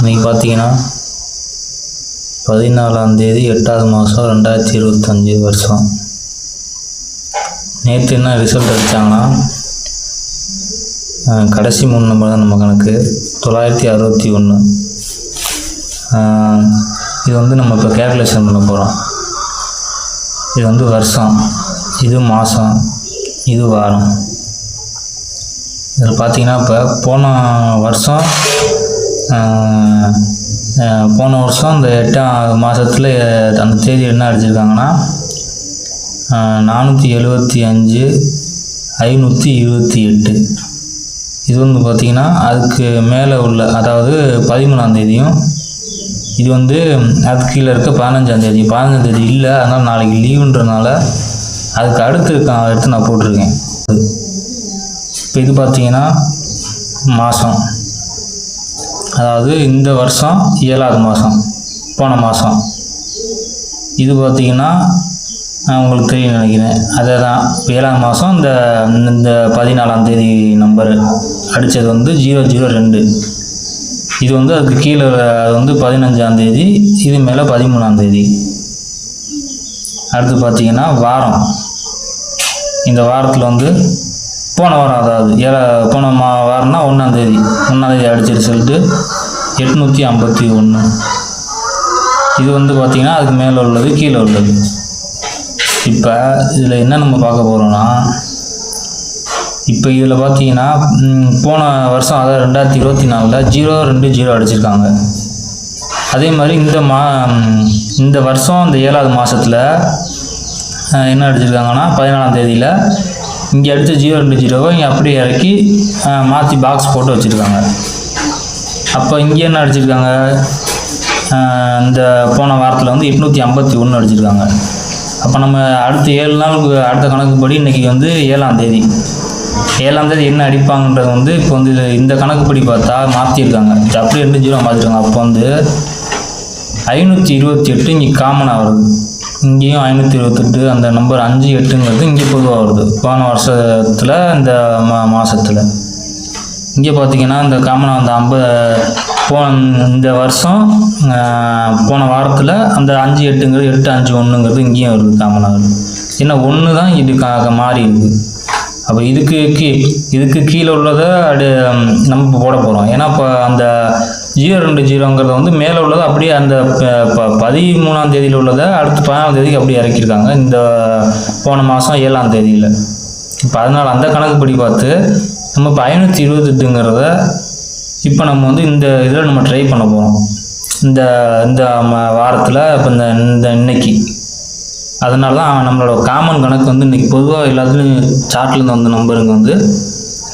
இன்றைக்கி பார்த்தீங்கன்னா 14ஆம் தேதி 8வது மாதம் 2025 வருஷம். நேற்று என்ன ரிசல்ட் அடித்தாங்கன்னா கடைசி 3 நம்பர் தான் நம்ம கணக்கு 961. இது வந்து நம்ம இப்போ கேல்குலேஷன் பண்ண போகிறோம். இது வந்து வருஷம், இது மாதம், இது வாரம். இதில் பார்த்தீங்கன்னா இப்போ போன வருஷம் இந்த 8ஆம் மாதத்தில் அந்த தேதி என்ன அடிச்சிருக்காங்கன்னா 475 528. இது வந்து பார்த்திங்கன்னா அதுக்கு மேலே உள்ள, அதாவது 13ஆம் தேதியும், இது வந்து அதுக்கு கீழே இருக்க 15ஆம் தேதி. 15ஆம் தேதி இல்லை, அதனால் நாளைக்கு லீவுன்றனால அதுக்கு அடுத்து நான் போட்டிருக்கேன். இப்போ இது பார்த்திங்கன்னா மாதம், அதாவது இந்த வருஷம் 7வது மாதம், போன மாதம். இது பார்த்திங்கன்னா உங்களுக்கு தெரியும் நினைக்கிறேன். அதே தான் 7ஆம் மாதம் இந்த 14ஆம் தேதி நம்பர் அடித்தது வந்து 002. இது வந்து அதுக்கு கீழே அது வந்து 15ஆம் தேதி, இது மேலே 13ஆம் தேதி. அடுத்து பார்த்திங்கன்னா வாரம். இந்த வாரத்தில் வந்து போன வாரம், அதாவது போன வாரம்னா 1ஆம் தேதி அடித்த ரிசல்ட்டு 851. இது வந்து பார்த்திங்கன்னா அதுக்கு மேலே உள்ளது, கீழே உள்ளது. இப்போ இதில் என்ன நம்ம பார்க்க போகிறோன்னா, இப்போ இதில் பார்த்தீங்கன்னா போன வருஷம், அதாவது 2024 020 அடிச்சிருக்காங்க. அதே மாதிரி இந்த வருஷம் இந்த 7வது மாதத்தில் என்ன அடிச்சிருக்காங்கன்னா 14ஆம் தேதியில் இங்கே அடித்த 020 இங்கே அப்படியே இறக்கி மாற்றி பாக்ஸ் போட்டு வச்சுருக்காங்க. அப்போ இங்கே என்ன அடிச்சிருக்காங்க, இந்த போன வாரத்தில் வந்து 851 அடிச்சிருக்காங்க. அப்போ நம்ம அடுத்த 7 நாளுக்கு அடுத்த கணக்குப்படி இன்றைக்கி வந்து 7ஆம் தேதி என்ன அடிப்பாங்கன்றது வந்து இப்போ வந்து இந்த கணக்குப்படி பார்த்தா மாற்றிருக்காங்க. அப்படியே 2 மாற்றிருக்காங்க. அப்போ வந்து 528 இங்கே காமனாக வருது. இங்கேயும் 528, அந்த நம்பர் 58ங்கிறது இங்கே பொதுவாக வருது போன வருஷத்தில் இந்த மாதத்தில். இங்கே பார்த்திங்கன்னா இந்த காமனாக அந்த இந்த வருஷம் போன வாரத்தில் அந்த 58ங்கிறது 851ங்கிறது இங்கேயும் வருது காமனாக வருது. ஏன்னா 1 தான் இது மாறி இருக்குது. அப்போ இதுக்கு கீழே உள்ளதை நம்ம போட போகிறோம். ஏன்னா இப்போ அந்த 020ங்கிறத வந்து மேலே உள்ளதை அப்படியே அந்த 13ஆம் தேதியில் உள்ளதை அடுத்து 14ஆம் தேதிக்கு அப்படியே இறக்கியிருக்காங்க இந்த போன மாதம் 7ஆம் தேதியில். இப்போ அதனால் அந்த கணக்குப்படி பார்த்து நம்ம இப்போ 528ங்கிறத இப்போ நம்ம வந்து இந்த இதில் நம்ம ட்ரை பண்ண போகிறோம் இந்த வாரத்தில். இப்போ இன்னைக்கு அதனால தான் நம்மளோட காமன் கணக்கு வந்து இன்றைக்கி பொதுவாக எல்லாத்துலேயும் சார்ட்லேருந்து வந்த நம்பருங்க வந்து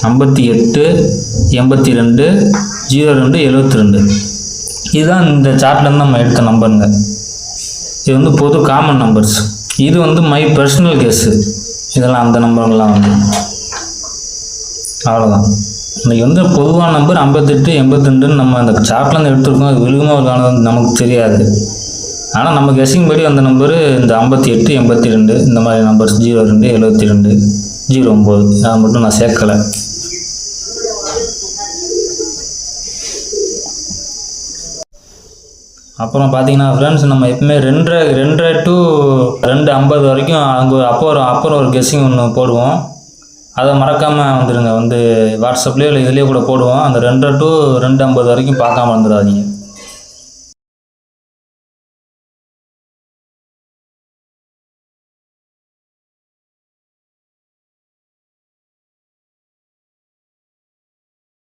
58 82 02 72. இதுதான் இந்த சார்ட்லேருந்து நம்ம எடுத்த நம்பருங்க. இது வந்து பொது காமன் நம்பர்ஸ். இது வந்து மை பர்சனல் கெஸ்ஸு. இதெல்லாம் அந்த நம்பர்லாம் வந்து அவ்வளோதான். இன்றைக்கி வந்து பொதுவான நம்பர் 58 82 நம்ம அந்த சார்ட்லேருந்து எடுத்துருக்கோம். அது விழுகமாக காணது நமக்கு தெரியாது. ஆனால் நம்ம கெஸ்ஸிங் படி அந்த நம்பரு இந்த 58 82 இந்த மாதிரி நம்பர்ஸ் 02 72 09 அதை மட்டும் நான் சேர்க்கலை. அப்புறம் பார்த்தீங்கன்னா ஃப்ரெண்ட்ஸ், நம்ம எப்பவுமே 2:30 to 2:50 வரைக்கும் அங்கே அப்புறம் ஒரு கெஸ்ஸிங் ஒன்று போடுவோம். அதை மறக்காமல் வந்துடுங்க. வந்து வாட்ஸ்அப்லேயோ இல்லை இதுலேயோ கூட போடுவோம். அந்த 2:30 to 2:50 வரைக்கும் பார்க்காம வந்துடாதீங்க.